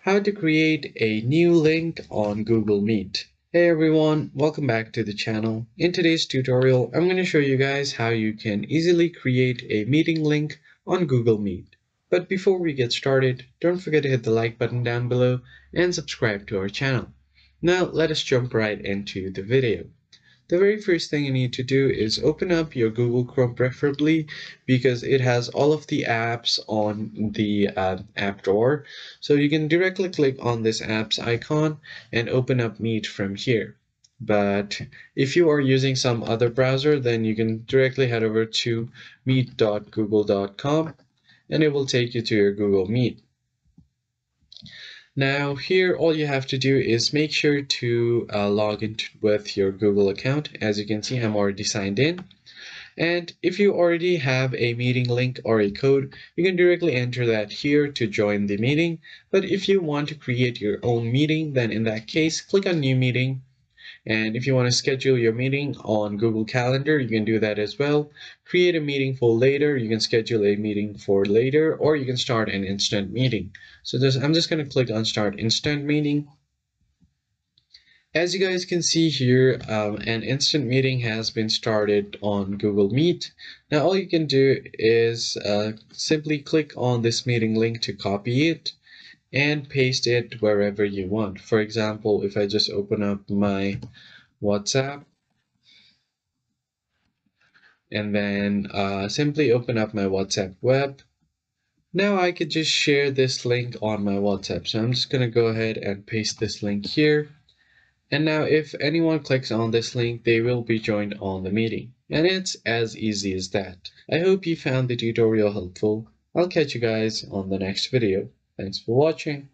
How to create a new link on Google Meet. Hey everyone, welcome back to the channel. In today's tutorial, I'm going to show you guys how you can easily create a meeting link on Google Meet. But before we get started, don't forget to hit the like button down below and subscribe to our channel. Now let us jump right into the video. The very first thing you need to do is open up your Google Chrome, preferably because it has all of the apps on the app drawer. So you can directly click on this apps icon and open up Meet from here. But if you are using some other browser, then you can directly head over to meet.google.com and it will take you to your Google Meet. Now here, all you have to do is make sure to log in with your Google account. As you can see, I'm already signed in. And if you already have a meeting link or a code, you can directly enter that here to join the meeting. But if you want to create your own meeting, then in that case, click on New Meeting. And if you want to schedule your meeting on Google Calendar, you can do that as well. Create a meeting for later. You can schedule a meeting for later, or you can start an instant meeting. So I'm just going to click on Start Instant Meeting. As you guys can see here, an instant meeting has been started on Google Meet. Now all you can do is simply click on this meeting link to copy it and paste it wherever you want. For example, if I just open up my WhatsApp and then simply open up my WhatsApp web. Now I could just share this link on my WhatsApp. So I'm just going to go ahead and paste this link here. And now if anyone clicks on this link, they will be joined on the meeting. And it's as easy as that. I hope you found the tutorial helpful. I'll catch you guys on the next video. Thanks for watching.